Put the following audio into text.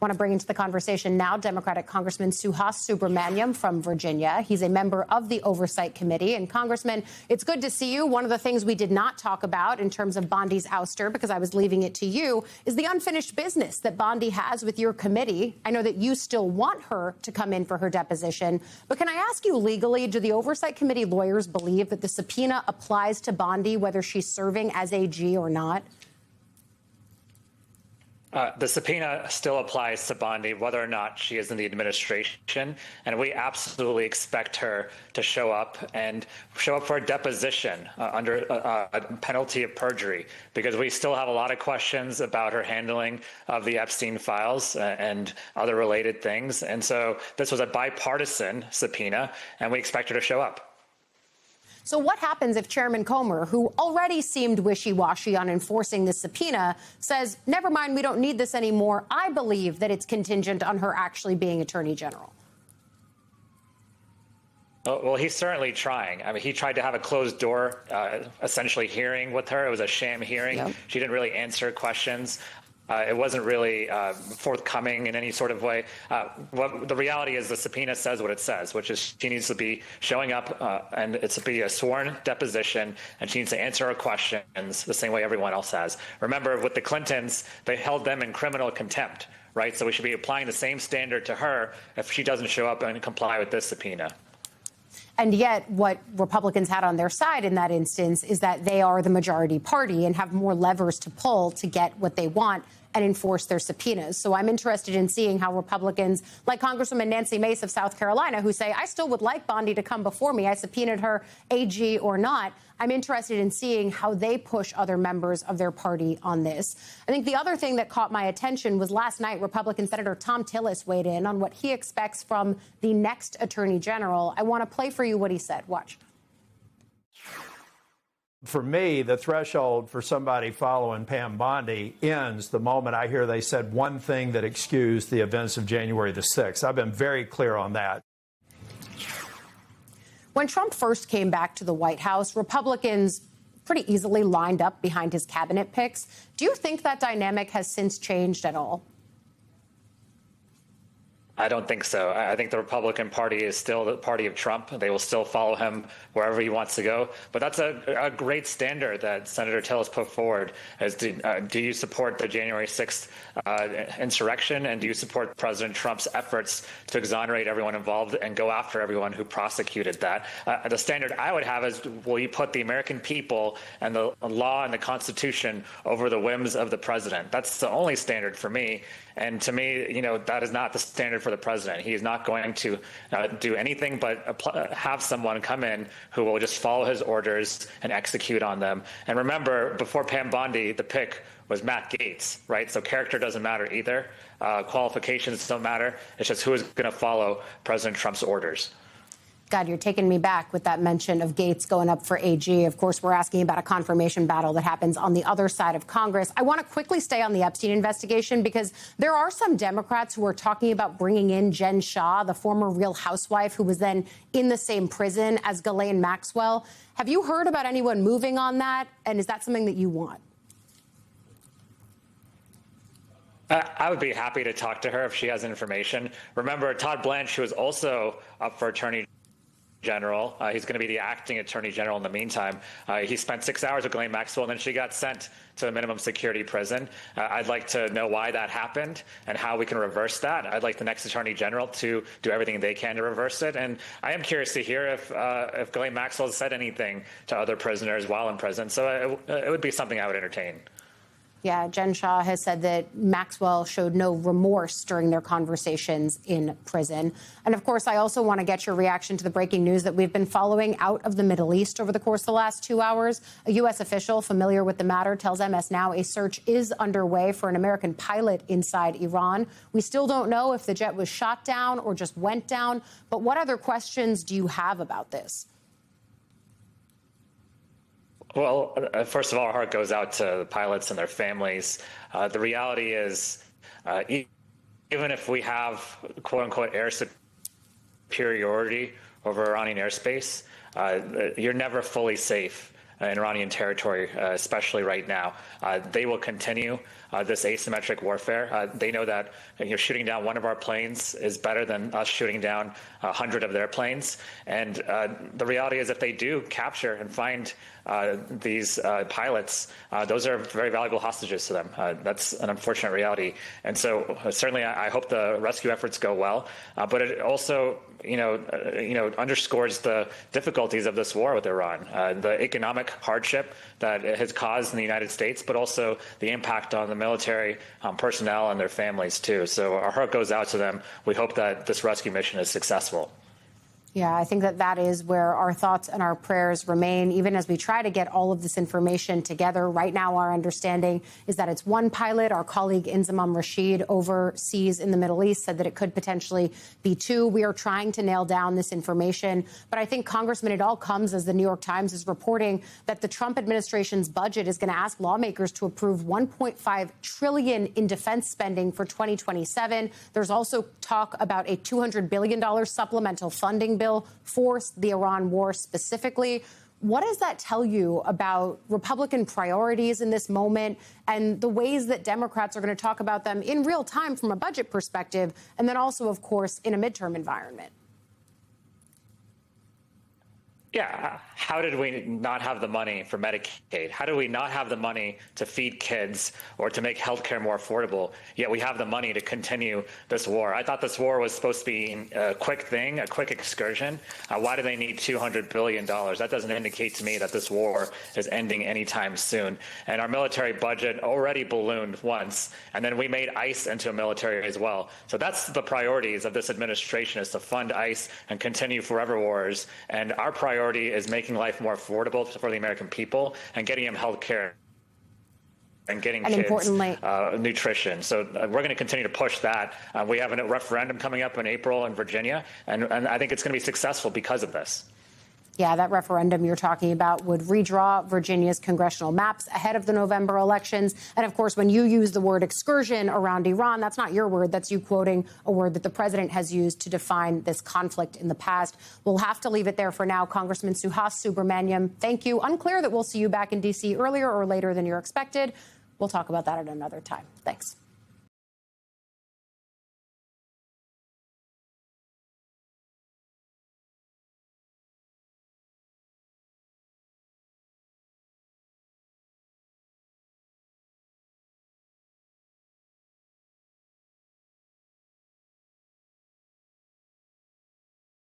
want to bring into the conversation now Democratic Congressman Suhas Subramaniam from Virginia. He's a member of the Oversight Committee. And Congressman, it's good to see you. One of the things we did not talk about in terms of Bondi's ouster, because I was leaving it to you, is the unfinished business that Bondi has with your committee. I know that you still want her to come in for her deposition. But can I ask you legally, do the Oversight Committee lawyers believe that the subpoena applies to Bondi, whether she's serving as AG or not? The subpoena still applies to Bondi, whether or not she is in the administration, and we absolutely expect her to show up for a deposition under a penalty of perjury, because we still have a lot of questions about her handling of the Epstein files and other related things. And so this was a bipartisan subpoena, and we expect her to show up. So what happens if Chairman Comer, who already seemed wishy-washy on enforcing this subpoena, says, never mind, we don't need this anymore. I believe that it's contingent on her actually being Attorney General. Well, he's certainly trying. I mean, he tried to have a closed door, essentially hearing with her. It was a sham hearing. Yep. She didn't really answer questions. It wasn't really forthcoming in any sort of way. The reality is the subpoena says what it says, which is she needs to be showing up and it's to be a sworn deposition, and she needs to answer her questions the same way everyone else has. Remember, with the Clintons, they held them in criminal contempt, right? So we should be applying the same standard to her if she doesn't show up and comply with this subpoena. And yet what Republicans had on their side in that instance is that they are the majority party and have more levers to pull to get what they want and enforce their subpoenas. So I'm interested in seeing how Republicans like Congresswoman Nancy Mace of South Carolina, who say, I still would like Bondi to come before me. I subpoenaed her, AG or not. I'm interested in seeing how they push other members of their party on this. I think the other thing that caught my attention was last night, Republican Senator Thom Tillis weighed in on what he expects from the next Attorney General. I want to play for you what he said. Watch. For me, the threshold for somebody following Pam Bondi ends the moment I hear they said one thing that excused the events of January the 6th. I've been very clear on that. When Trump first came back to the White House, Republicans pretty easily lined up behind his cabinet picks. Do you think that dynamic has since changed at all? I don't think so. I think the Republican Party is still the party of Trump. They will still follow him wherever he wants to go. But that's a great standard that Senator Tillis put forward. As do you support the January 6th insurrection, and do you support President Trump's efforts to exonerate everyone involved and go after everyone who prosecuted that? The standard I would have is, will you put the American people and the law and the Constitution over the whims of the president? That's the only standard for me. And to me, that is not the standard for the president. He is not going to do anything but have someone come in who will just follow his orders and execute on them. And remember, before Pam Bondi, the pick was Matt Gaetz, right? So character doesn't matter either. Qualifications don't matter. It's just who is going to follow President Trump's orders. God, you're taking me back with that mention of Gaetz going up for AG. Of course, we're asking about a confirmation battle that happens on the other side of Congress. I want to quickly stay on the Epstein investigation because there are some Democrats who are talking about bringing in Jen Shah, the former Real Housewife who was then in the same prison as Ghislaine Maxwell. Have you heard about anyone moving on that? And is that something that you want? I would be happy to talk to her if she has information. Remember, Todd Blanche, who is also up for Attorney General. He's going to be the acting Attorney General in the meantime. He spent 6 hours with Ghislaine Maxwell, and then she got sent to a minimum security prison. I'd like to know why that happened and how we can reverse that. I'd like the next Attorney General to do everything they can to reverse it. And I am curious to hear if Ghislaine Maxwell has said anything to other prisoners while in prison. So it would be something I would entertain. Yeah, Jen Shah has said that Maxwell showed no remorse during their conversations in prison. And of course, I also want to get your reaction to the breaking news that we've been following out of the Middle East over the course of the last 2 hours. A U.S. official familiar with the matter tells MS Now a search is underway for an American pilot inside Iran. We still don't know if the jet was shot down or just went down. But what other questions do you have about this? Well, first of all, our heart goes out to the pilots and their families. The reality is, even if we have, quote unquote, air superiority over Iranian airspace, you're never fully safe in Iranian territory, especially right now. They will continue this asymmetric warfare. They know that shooting down one of our planes is better than us shooting down 100 of their planes. And the reality is, if they do capture and find these pilots, those are very valuable hostages to them. That's an unfortunate reality. And so certainly I hope the rescue efforts go well, but it also underscores the difficulties of this war with Iran, the economic hardship that it has caused in the United States, but also the impact on the military personnel and their families too. So our heart goes out to them. We hope that this rescue mission is successful. Yeah, I think that is where our thoughts and our prayers remain, even as we try to get all of this information together. Right now, our understanding is that it's one pilot. Our colleague Inzamam Rashid overseas in the Middle East said that it could potentially be two. We are trying to nail down this information. But I think, Congressman, it all comes as the New York Times is reporting that the Trump administration's budget is going to ask lawmakers to approve $1.5 trillion in defense spending for 2027. There's also talk about a $200 billion supplemental funding bill for the Iran war specifically. What does that tell you about Republican priorities in this moment and the ways that Democrats are going to talk about them in real time from a budget perspective, and then also, of course, in a midterm environment? Yeah, how did we not have the money for Medicaid? How do we not have the money to feed kids or to make healthcare more affordable? Yet we have the money to continue this war. I thought this war was supposed to be a quick thing, a quick excursion. Why do they need $200 billion? That doesn't indicate to me that this war is ending anytime soon. And our military budget already ballooned once, and then we made ICE into a military as well. So that's the priorities of this administration, is to fund ICE and continue forever wars. And our priority is making life more affordable for the American people and getting them health care and getting kids nutrition. So we're going to continue to push that. We have a referendum coming up in April in Virginia, and I think it's going to be successful because of this. Yeah, that referendum you're talking about would redraw Virginia's congressional maps ahead of the November elections. And of course, when you use the word excursion around Iran, that's not your word. That's you quoting a word that the president has used to define this conflict in the past. We'll have to leave it there for now. Congressman Suhas Subramaniam, thank you. Unclear that we'll see you back in D.C. earlier or later than you're expected. We'll talk about that at another time. Thanks.